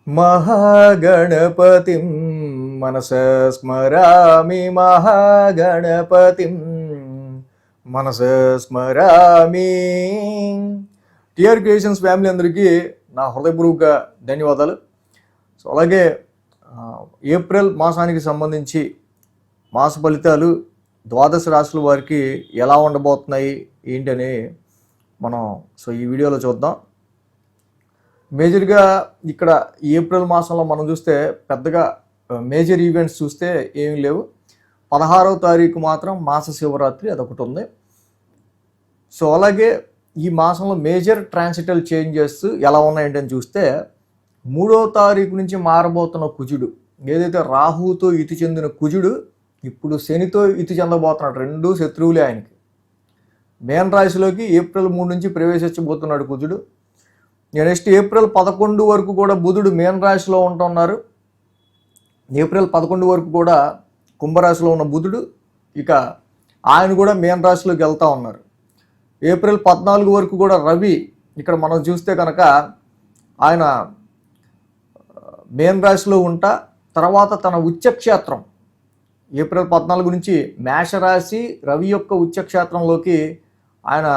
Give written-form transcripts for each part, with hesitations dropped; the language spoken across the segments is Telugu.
మహాగణపతిం మనసా స్మరామి, మహాగణపతిం మనసా స్మరామి. టిఆర్ క్రియేషన్స్ ఫ్యామిలీ అందరికీ నా హృదయపూర్వక ధన్యవాదాలు. సో అలాగే ఏప్రిల్ మాసానికి సంబంధించి మాస ఫలితాలు ద్వాదశ రాశుల వారికి ఎలా ఉండబోతున్నాయి ఏంటని మనం ఈ వీడియోలో చూద్దాం. మేజర్గా ఇక్కడ ఏప్రిల్ మాసంలో మనం చూస్తే పెద్దగా మేజర్ ఈవెంట్స్ చూస్తే ఏమీ లేవు. 16వ తారీఖు మాత్రం మాస శివరాత్రి అదొకటి ఉంది. సో అలాగే ఈ మాసంలో మేజర్ ట్రాన్సిటల్ చేంజెస్ ఎలా ఉన్నాయంటని చూస్తే 3వ తారీఖు నుంచి మారబోతున్న కుజుడు, ఏదైతే రాహుతో ఇతి చెందిన కుజుడు ఇప్పుడు శనితో ఇతి చెందబోతున్నాడు. రెండు శత్రువులే ఆయనకి. మేన రాశిలోకి ఏప్రిల్ 3 నుంచి ప్రవేశించబోతున్నాడు కుజుడు. నెక్స్ట్ ఏప్రిల్ 11 వరకు కూడా బుధుడు మేన రాశిలో ఉంటున్నారు. ఏప్రిల్ 11 వరకు కూడా కుంభరాశిలో ఉన్న బుధుడు ఇక ఆయన కూడా మేన రాశిలోకి వెళ్తూ ఉన్నారు. ఏప్రిల్ 14 వరకు కూడా రవి ఇక్కడ మనం చూస్తే కనుక ఆయన మేన రాశిలో ఉంటా తర్వాత తన ఉచ్చక్షేత్రం ఏప్రిల్ 14 నుంచి మేషరాశి రవి యొక్క ఉచ్చక్షేత్రంలోకి ఆయన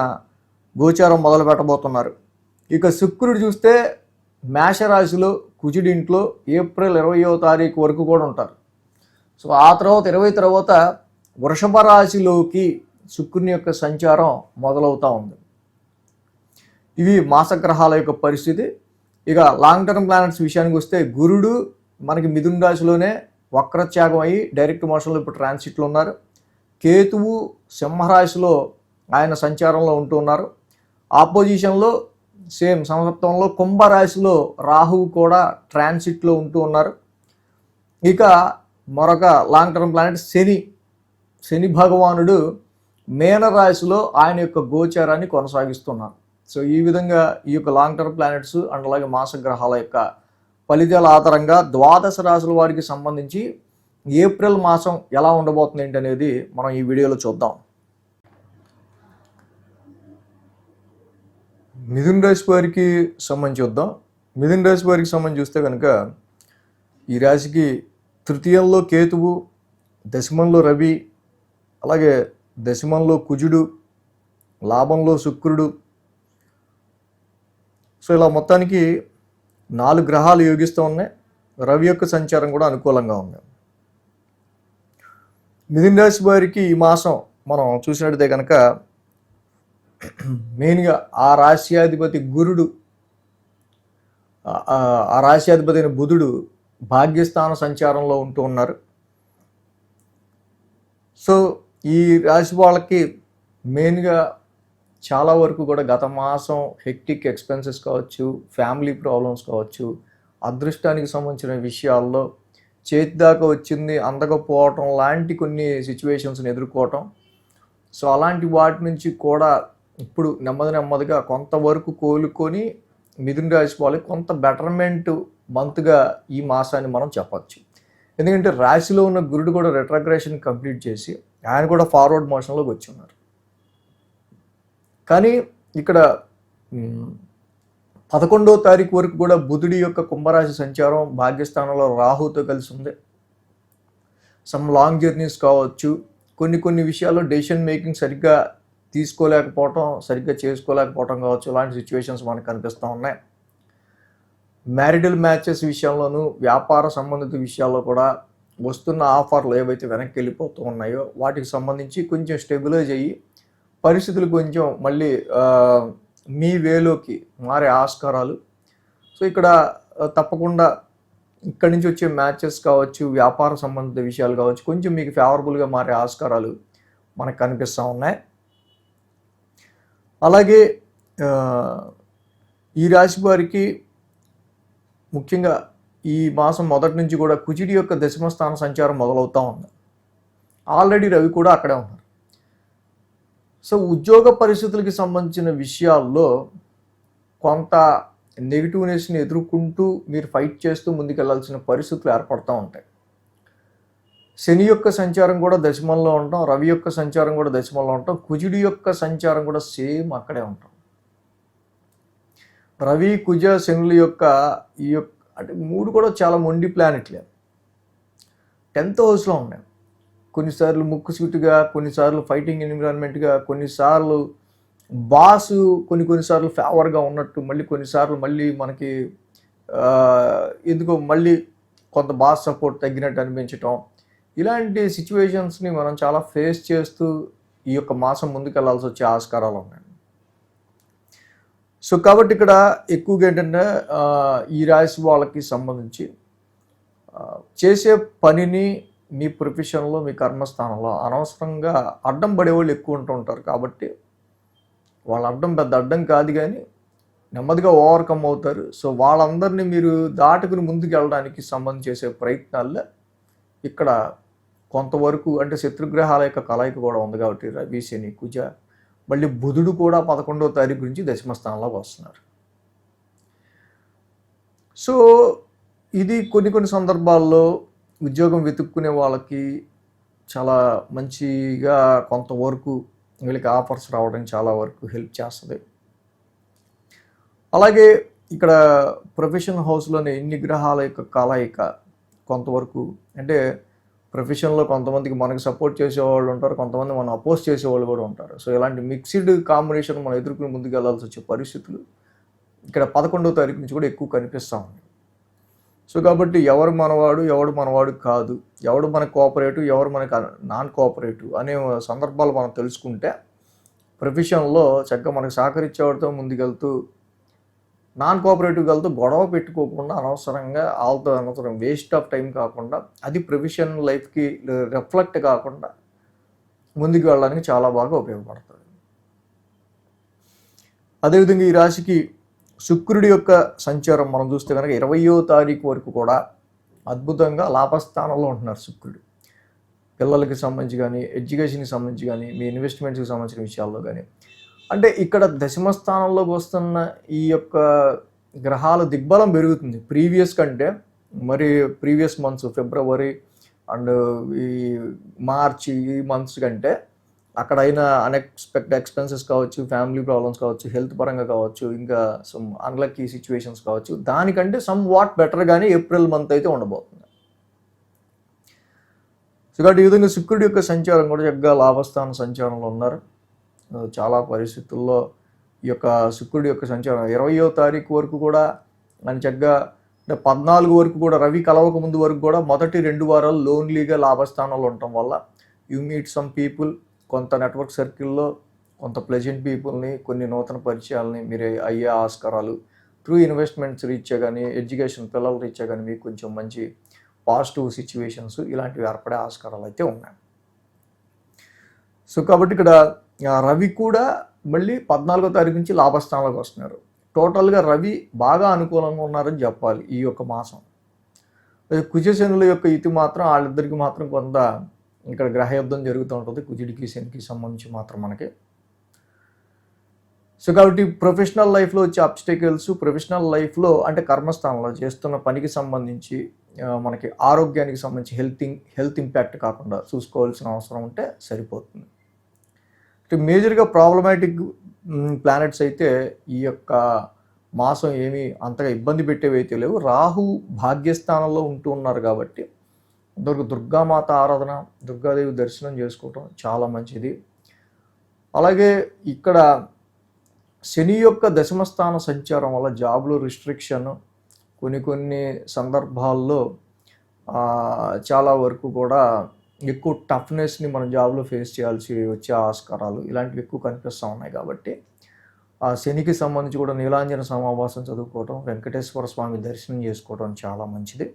గోచారం మొదలు పెట్టబోతున్నారు. ఇక శుక్రుడు చూస్తే మేషరాశిలో కుజుడింట్లో ఏప్రిల్ 20వ తారీఖు వరకు కూడా ఉంటారు. సో ఆ తర్వాత 20 తర్వాత వృషభ రాశిలోకి శుక్రుని యొక్క సంచారం మొదలవుతూ ఉంది. ఇవి మాసగ్రహాల యొక్క పరిస్థితి. ఇక లాంగ్ టర్మ్ ప్లానెట్స్ విషయానికి వస్తే గురుడు మనకి మిథున రాశిలోనే వక్రత్యాగం అయ్యి డైరెక్ట్ మోషన్లో ఇప్పుడు ట్రాన్సిట్లో ఉన్నారు. కేతువు సింహరాశిలో ఆయన సంచారంలో ఉంటూ ఉన్నారు. ఆపోజిషన్లో సేమ్ సమసప్తంలో కుంభరాశిలో రాహువు కూడా ట్రాన్సిట్లో ఉంటూ ఉన్నారు. ఇక మరొక లాంగ్ టర్మ్ ప్లానెట్ శని భగవానుడు మేనరాశిలో ఆయన యొక్క గోచారాన్ని కొనసాగిస్తున్నారు. సో ఈ విధంగా ఈ యొక్క లాంగ్ టర్మ్ ప్లానెట్స్ అండ్ అలాగే మాసగ్రహాల యొక్క ఫలితాల ఆధారంగా ద్వాదశ రాశుల వారికి సంబంధించి ఏప్రిల్ మాసం ఎలా ఉండబోతుంది ఏంటి అనేది మనం ఈ వీడియోలో చూద్దాం. మిథున రాశి వారికి సంబంధించి చూద్దాం. మిథున రాశి వారికి సంబంధించి చూస్తే కనుక ఈ రాశికి తృతీయంలో కేతువు, దశమంలో రవి, అలాగే దశమంలో కుజుడు, లాభంలో శుక్రుడు. సో ఇలా మొత్తానికి 4 గ్రహాలు యోగిస్తూ ఉన్నాయి. రవి యొక్క సంచారం కూడా అనుకూలంగా ఉంది. మిథున రాశి వారికి ఈ మాసం మనం చూసినట్టయితే కనుక మెయిన్గా ఆ రాశ్యాధిపతి గురుడు, ఆ రాశ్యాధిపతి అయిన బుధుడు భాగ్యస్థాన సంచారంలో ఉంటూ ఉన్నారు. సో ఈ రాశి వాళ్ళకి మెయిన్గా చాలా వరకు కూడా గత మాసం హెక్టిక్ ఎక్స్పెన్సెస్ కావచ్చు, ఫ్యామిలీ ప్రాబ్లమ్స్ కావచ్చు, అదృష్టానికి సంబంధించిన విషయాల్లో చేతి దాకా వచ్చింది అందకపోవటం లాంటి కొన్ని సిచ్యువేషన్స్ని ఎదుర్కోవటం. సో అలాంటి వాటి నుంచి కూడా ఇప్పుడు నెమ్మదిగా కొంతవరకు కోలుకొని మిథున రాశి వాళ్ళకి కొంత బెటర్మెంట్ మంత్గా ఈ మాసాన్ని మనం చెప్పచ్చు. ఎందుకంటే రాశిలో ఉన్న గురుడు కూడా రెట్రోగ్రేషన్ కంప్లీట్ చేసి ఆయన కూడా ఫార్వర్డ్ మోషన్లోకి వచ్చి ఉన్నారు. కానీ ఇక్కడ 11వ తారీఖు వరకు కూడా బుధుడి యొక్క కుంభరాశి సంచారం భాగ్యస్థానంలో రాహుతో కలిసి ఉంది. సమ్ లాంగ్ జర్నీస్ కావచ్చు, కొన్ని విషయాల్లో డెసిషన్ మేకింగ్ సరిగ్గా తీసుకోలేకపోవటం, సరిగ్గా చేసుకోలేకపోవటం కావచ్చు, ఇలాంటి సిచ్యువేషన్స్ మనకు కనిపిస్తూ ఉన్నాయి. మ్యారిటల్ మ్యాచెస్ విషయంలోనూ వ్యాపార సంబంధిత విషయాల్లో కూడా వస్తున్న ఆఫర్లు ఏవైతే వెనక్కి వెళ్ళిపోతూ ఉన్నాయో వాటికి సంబంధించి కొంచెం స్టెబిలైజ్ అయ్యి పరిస్థితులు కొంచెం మళ్ళీ మీ వేలోకి మారే ఆస్కారాలు. సో ఇక్కడ తప్పకుండా ఇక్కడి నుంచి వచ్చే మ్యాచెస్ కావచ్చు, వ్యాపార సంబంధిత విషయాలు కావచ్చు, కొంచెం మీకు ఫేవరబుల్గా మారే ఆస్కారాలు మనకు కనిపిస్తూ ఉన్నాయి. అలాగే ఈ రాశి వారికి ముఖ్యంగా ఈ మాసం మొదటి నుంచి కూడా కుజుడి యొక్క దశమ స్థాన సంచారం మొదలవుతూ ఉంది. ఆల్రెడీ రవి కూడా అక్కడే ఉన్నారు. సో ఉద్యోగ పరిస్థితులకి సంబంధించిన విషయాల్లో కొంత నెగిటివ్నెస్ని ఎదుర్కొంటూ మీరు ఫైట్ చేస్తూ ముందుకెళ్లాల్సిన పరిస్థితులు ఏర్పడుతూ ఉంటాయి. శని యొక్క సంచారం కూడా దశమంలో ఉంటాం, రవి యొక్క సంచారం కూడా దశమంలో ఉంటాం, కుజుడి యొక్క సంచారం కూడా సేమ్ అక్కడే ఉంటాం. రవి కుజ శనుల యొక్క అంటే 3 కూడా చాలా మొండి ప్లానెట్లే. 10th హౌస్లో ఉన్నాయి. కొన్నిసార్లు ముక్కుసూటిగా, కొన్నిసార్లు ఫైటింగ్ ఎన్విరాన్మెంట్గా, కొన్నిసార్లు బాసు కొన్నిసార్లు ఫేవర్గా ఉన్నట్టు, కొన్నిసార్లు మనకి ఎందుకో మళ్ళీ కొంత బాస్ సపోర్ట్ తగ్గినట్టు అనిపించటం. ఇలాంటి సిచ్యువేషన్స్ని మనం చాలా ఫేస్ చేస్తూ ఈ యొక్క మాసం ముందుకెళ్లాల్సి వచ్చే ఆస్కారాలు ఉన్నాయి. సో కాబట్టి ఇక్కడ ఎక్కువగా ఏంటంటే ఈ రాశి వాళ్ళకి సంబంధించి చేసే పనిని మీ ప్రొఫెషన్లో, మీ కర్మస్థానంలో అనవసరంగా అడ్డం పడేవాళ్ళు ఎక్కువ ఉంటుంటారు. కాబట్టి వాళ్ళ పెద్ద అడ్డం కాదు, కానీ నెమ్మదిగా ఓవర్కమ్ అవుతారు. సో వాళ్ళందరినీ మీరు దాటుకుని ముందుకు వెళ్ళడానికి సంబంధించి చేసే ప్రయత్నాల్లో ఇక్కడ కొంతవరకు అంటే శత్రుగ్రహాల యొక్క కలయిక కూడా ఉంది కాబట్టి రవి, శని, కుజ, మళ్ళీ బుధుడు కూడా 11వ తారీఖు నుంచి దశమ స్థానంలోకి వస్తున్నారు. సో ఇది కొన్ని సందర్భాల్లో ఉద్యోగం వెతుక్కునే వాళ్ళకి చాలా మంచిగా కొంతవరకు వీళ్ళకి ఆఫర్స్ రావడం చాలా వరకు హెల్ప్ చేస్తుంది. అలాగే ఇక్కడ ప్రొఫెషనల్ హౌస్లోనే ఇన్ని గ్రహాల యొక్క కలయిక కొంతవరకు అంటే ప్రొఫెషన్లో కొంతమందికి మనకు సపోర్ట్ చేసేవాళ్ళు ఉంటారు, కొంతమంది మనం అపోజ్ చేసేవాళ్ళు కూడా ఉంటారు. సో ఇలాంటి మిక్స్డ్ కాంబినేషన్ మనం ఎదుర్కొని ముందుకు వెళ్ళాల్సి వచ్చే పరిస్థితులు ఇక్కడ 11వ తారీఖు నుంచి కూడా ఎక్కువ కనిపిస్తూ ఉన్నాయి. సో కాబట్టి ఎవరు మనవాడు కాదు, ఎవడు మనకు కోఆపరేటివ్, ఎవరు మనకు నాన్ కోఆపరేటివ్ అనే సందర్భాలు మనం తెలుసుకుంటే ప్రొఫెషన్లో చక్కగా మనకు సహకరించేవాడితో ముందుకెళ్తూ, నాన్ కోఆపరేటివ్ వెళ్తూ గొడవ పెట్టుకోకుండా అనవసరంగా వాళ్ళతో అనవసరం వేస్ట్ ఆఫ్ టైం కాకుండా, అది ప్రొఫెషనల్ లైఫ్కి రిఫ్లెక్ట్ కాకుండా ముందుకు వెళ్ళడానికి చాలా బాగా ఉపయోగపడుతుంది. అదేవిధంగా ఈ రాశికి శుక్రుడి యొక్క సంచారం మనం చూస్తే కనుక 20వ తారీఖు వరకు కూడా అద్భుతంగా లాభస్థానంలో ఉంటున్నారు శుక్రుడు. పిల్లలకి సంబంధించి కానీ, ఎడ్యుకేషన్కి సంబంధించి కానీ, మీ ఇన్వెస్ట్మెంట్స్కి సంబంధించిన విషయాల్లో కానీ, అంటే ఇక్కడ దశమ స్థానంలోకి వస్తున్న ఈ యొక్క గ్రహాల దిగ్బలం పెరుగుతుంది ప్రీవియస్ కంటే. ప్రీవియస్ మంత్స్ ఫిబ్రవరి అండ్ ఈ మార్చి ఈ మంత్స్ కంటే అక్కడ అయిన అన్ఎక్స్పెక్టెడ్ ఎక్స్పెన్సెస్ కావచ్చు, ఫ్యామిలీ ప్రాబ్లమ్స్ కావచ్చు, హెల్త్ పరంగా కావచ్చు, ఇంకా సమ్ అన్లక్కీ సిచ్యువేషన్స్ కావచ్చు, దానికంటే సమ్ వాట్ బెటర్గానే ఏప్రిల్ మంత్ అయితే ఉండబోతుంది. సో కాబట్టి ఈ విధంగా శుక్రుడి యొక్క సంచారం కూడా చక్కగా లాభస్థాన సంచారంలో ఉన్నారు. చాలా పరిస్థితుల్లో ఈ యొక్క శుక్రుడి యొక్క సంచారం 20వ తారీఖు వరకు కూడా అని చక్కగా, అంటే 14 వరకు కూడా రవి కలవక ముందు వరకు కూడా మొదటి 2 వారాలు లోన్లీగా లాభస్థానంలో ఉండటం వల్ల యూ మీట్ సమ్ పీపుల్, కొంత నెట్వర్క్ సర్కిల్లో కొంత ప్లెజెంట్ పీపుల్ని, కొన్ని నూతన పరిచయాలని మీరు అయ్యే ఆస్కారాలు, త్రూ ఇన్వెస్ట్మెంట్స్ రీత్యా కానీ, ఎడ్యుకేషన్ పిల్లల రీత్యా కానీ మీకు కొంచెం మంచి పాజిటివ్ సిచ్యువేషన్స్ ఇలాంటివి ఏర్పడే ఆస్కారాలు అయితే ఉన్నాయి. సో కాబట్టి ఇక్కడ రవి కూడా మళ్ళీ 14వ తారీఖు నుంచి లాభస్థానంలోకి వస్తున్నారు. టోటల్గా రవి బాగా అనుకూలంగా ఉన్నారని చెప్పాలి ఈ యొక్క మాసం. కుజశనుల యొక్క ఇతి మాత్రం వాళ్ళిద్దరికి మాత్రం కొంత ఇక్కడ గ్రహయుద్ధం జరుగుతూ ఉంటుంది, కుజుడికి శనికి సంబంధించి మాత్రం మనకి. సో కాబట్టి ప్రొఫెషనల్ లైఫ్లో వచ్చే అబ్స్టెకల్స్, ప్రొఫెషనల్ లైఫ్లో అంటే కర్మస్థానంలో చేస్తున్న పనికి సంబంధించి మనకి ఆరోగ్యానికి సంబంధించి హెల్త్ ఇంపాక్ట్ కాకుండా చూసుకోవాల్సిన అవసరం ఉంటే సరిపోతుంది. మేజర్గా ప్రాబ్లమాటిక్ ప్లానెట్స్ అయితే ఈ యొక్క మాసం ఏమీ అంతగా ఇబ్బంది పెట్టేవి అయితే లేవు. రాహు భాగ్యస్థానంలో ఉంటూ ఉన్నారు కాబట్టి దుర్గామాత ఆరాధన, దుర్గాదేవి దర్శనం చేసుకోవటం చాలా మంచిది. అలాగే ఇక్కడ శని యొక్క దశమస్థాన సంచారం వల్ల జాబ్లో రిస్ట్రిక్షన్, కొన్ని సందర్భాల్లో చాలా వరకు కూడా ఎక్కువ టఫ్నెస్ని మన జాబ్లో ఫేస్ చేయాల్సి వచ్చే ఆస్కారాలు ఇలాంటివి ఎక్కువ కనిపిస్తూ ఉన్నాయి. కాబట్టి ఆ శనికి సంబంధించి కూడా నీలాంజన సమావాసం చదువుకోవటం, వెంకటేశ్వర స్వామి దర్శనం చేసుకోవటం చాలా మంచిది.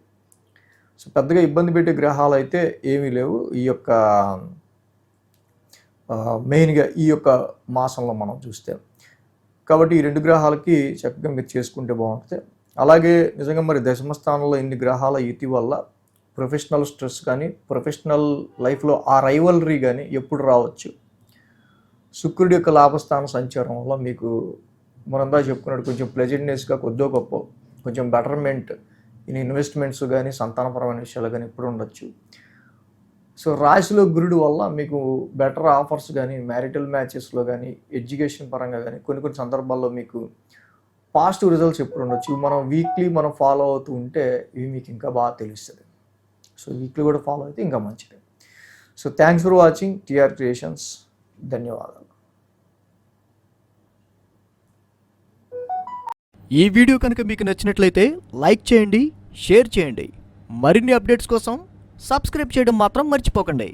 సో పెద్దగా ఇబ్బంది పెట్టే గ్రహాలు అయితే ఏమీ లేవు ఈ యొక్క మెయిన్గా ఈ యొక్క మాసంలో మనం చూస్తే. కాబట్టి ఈ 2 గ్రహాలకి చక్కగా మీరు చేసుకుంటే బాగుంటుంది. అలాగే నిజంగా దశమస్థానంలో ఇన్ని గ్రహాల యుతి వల్ల ప్రొఫెషనల్ స్ట్రెస్ కానీ, ప్రొఫెషనల్ లైఫ్లో ఆ రైవల్రీ కానీ ఎప్పుడు రావచ్చు. శుక్రుడి యొక్క లాభస్థాన సంచారం వల్ల మీకు మనందా చెప్పుకున్నట్టు కొంచెం ప్లెజెంట్నెస్గా కొద్దో గొప్ప కొంచెం బెటర్మెంట్ ఇన్ ఇన్వెస్ట్మెంట్స్ కానీ, సంతానపరమైన విషయాలు కానీ ఎప్పుడు ఉండొచ్చు. సో రాశిలో గురుడు వల్ల మీకు బెటర్ ఆఫర్స్ కానీ, మ్యారిటల్ మ్యాచెస్లో కానీ, ఎడ్యుకేషన్ పరంగా కానీ కొన్ని సందర్భాల్లో మీకు పాజిటివ్ రిజల్ట్స్ ఎప్పుడు ఉండొచ్చు. మనం వీక్లీ మనం ఫాలో అవుతూ ఉంటే ఇవి మీకు ఇంకా బాగా తెలుస్తుంది. సో వీక్లీ కూడా ఫాలో అయితే ఇంకా మంచిది. So thanks for watching TR creations. ధన్యవాదాలు. ఈ వీడియో కనుక మీకు నచ్చినట్లయితే లైక్ చేయండి, షేర్ చేయండి. మరిన్ని అప్డేట్స్ కోసం సబ్స్క్రైబ్ చేయడం మాత్రం మర్చిపోకండి.